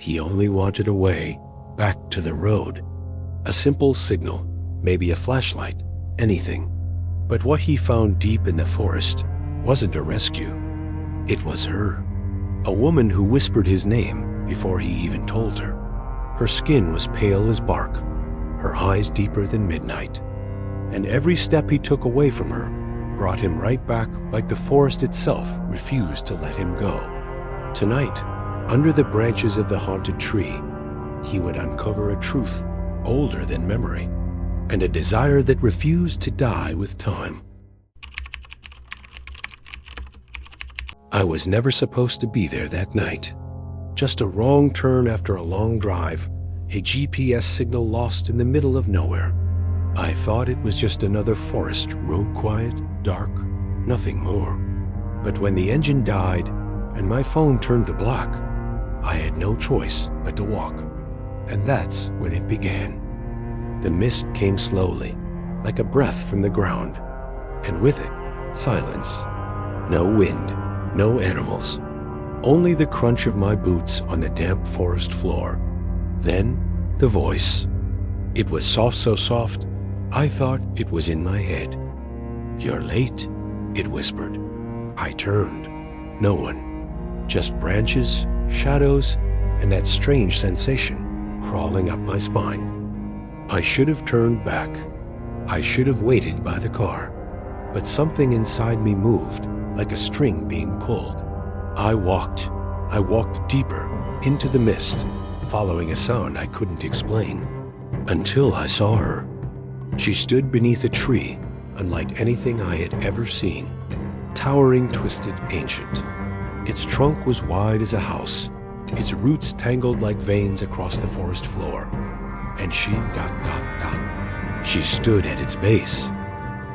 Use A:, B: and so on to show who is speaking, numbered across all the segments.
A: He only wanted a way back to the road. A simple signal, maybe a flashlight, anything. But what he found deep in the forest wasn't a rescue. It was her. A woman who whispered his name before he even told her. Her skin was pale as bark, her eyes deeper than midnight. And every step he took away from her brought him right back like the forest itself refused to let him go. Tonight, under the branches of the haunted tree, he would uncover a truth older than memory, and a desire that refused to die with time. I was never supposed to be there that night. Just a wrong turn after a long drive, a GPS signal lost in the middle of nowhere. I thought it was just another forest, road quiet, dark, nothing more. But when the engine died and my phone turned to black, I had no choice but to walk. And that's when it began. The mist came slowly, like a breath from the ground, and with it, silence. No wind, no animals, only the crunch of my boots on the damp forest floor. Then, the voice. It was soft, so soft, I thought it was in my head. "You're late," it whispered. I turned. No one. Just branches, shadows, and that strange sensation crawling up my spine. I should have turned back. I should have waited by the car. But something inside me moved, like a string being pulled. I walked deeper into the mist, following a sound I couldn't explain, until I saw her. She stood beneath a tree, unlike anything I had ever seen, towering, twisted, ancient. Its trunk was wide as a house, its roots tangled like veins across the forest floor. And she, she stood at its base.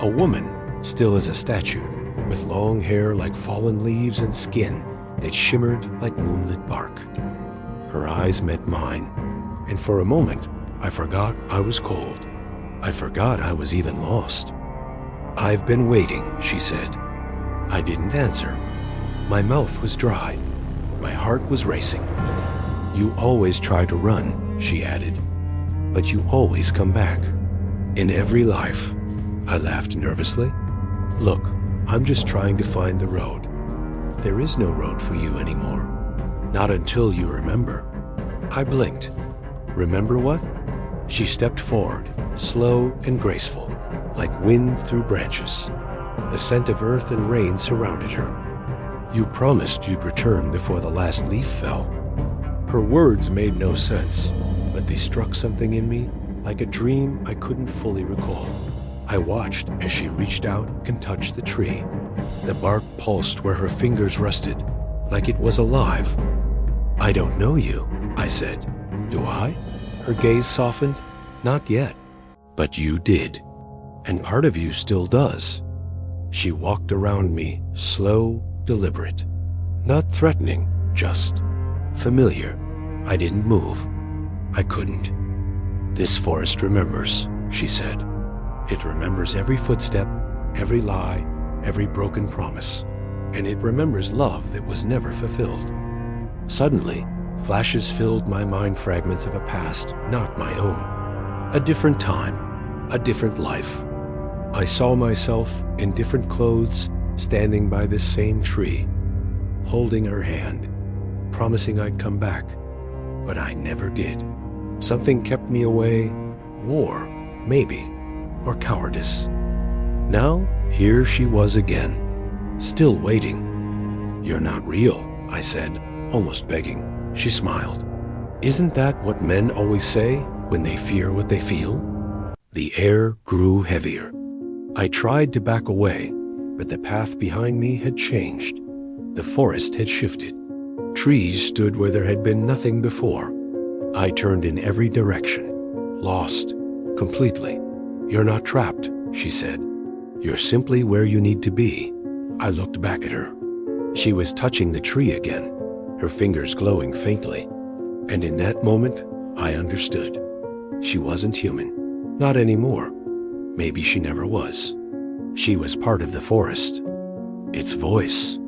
A: A woman, still as a statue, with long hair like fallen leaves and skin that shimmered like moonlit bark. Her eyes met mine, and for a moment, I forgot I was cold. I forgot I was even lost. "I've been waiting," she said. I didn't answer. My mouth was dry. My heart was racing. "You always try to run," she added, "but you always come back. In every life." I laughed nervously. "Look, I'm just trying to find the road. There is no road for you anymore. Not until you remember." I blinked. "Remember what?" She stepped forward, slow and graceful, like wind through branches. The scent of earth and rain surrounded her. "You promised you'd return before the last leaf fell." Her words made no sense, but they struck something in me, like a dream I couldn't fully recall. I watched as she reached out and touched the tree. The bark pulsed where her fingers rested, like it was alive. "I don't know you," I said. "Do I?" Her gaze softened. "Not yet. But you did. And part of you still does." She walked around me, slow, deliberate. Not threatening, just familiar. I didn't move. I couldn't. "This forest remembers," she said. "It remembers every footstep, every lie, every broken promise. And it remembers love that was never fulfilled." Suddenly, flashes filled my mind, fragments of a past not my own. A different time, a different life. I saw myself in different clothes, standing by this same tree, holding her hand, promising I'd come back, but I never did. Something kept me away, war, maybe, or cowardice. Now, here she was again, still waiting. "You're not real," I said, almost begging. She smiled. "Isn't that what men always say when they fear what they feel?" The air grew heavier. I tried to back away, but the path behind me had changed. The forest had shifted. Trees stood where there had been nothing before. I turned in every direction, lost, completely. "You're not trapped," she said. "You're simply where you need to be." I looked back at her. She was touching the tree again, her fingers glowing faintly. And in that moment, I understood. She wasn't human. Not anymore. Maybe she never was. She was part of the forest. Its voice,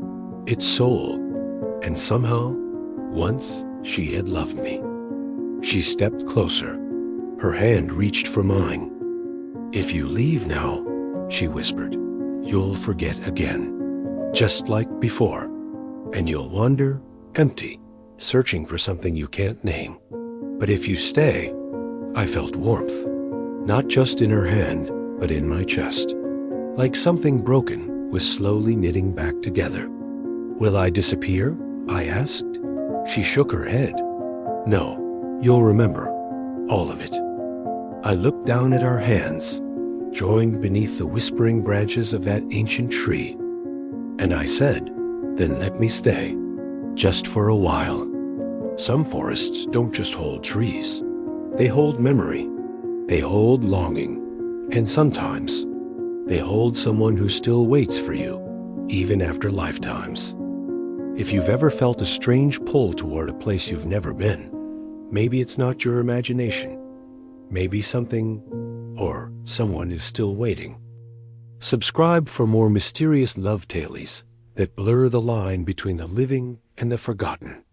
A: its soul, and somehow, once she had loved me. She stepped closer. Her hand reached for mine. "If you leave now," she whispered, "you'll forget again, just like before, and you'll wander empty, searching for something you can't name. But if you stay," I felt warmth, not just in her hand, but in my chest, like something broken was slowly knitting back together. "Will I disappear?" I asked. She shook her head. "No, you'll remember all of it." I looked down at our hands, joined beneath the whispering branches of that ancient tree, and I said, "Then let me stay, just for a while." Some forests don't just hold trees. They hold memory. They hold longing. And sometimes they hold someone who still waits for you, even after lifetimes. If you've ever felt a strange pull toward a place you've never been, maybe it's not your imagination. Maybe something or someone is still waiting. Subscribe for more mysterious love tales that blur the line between the living and the forgotten.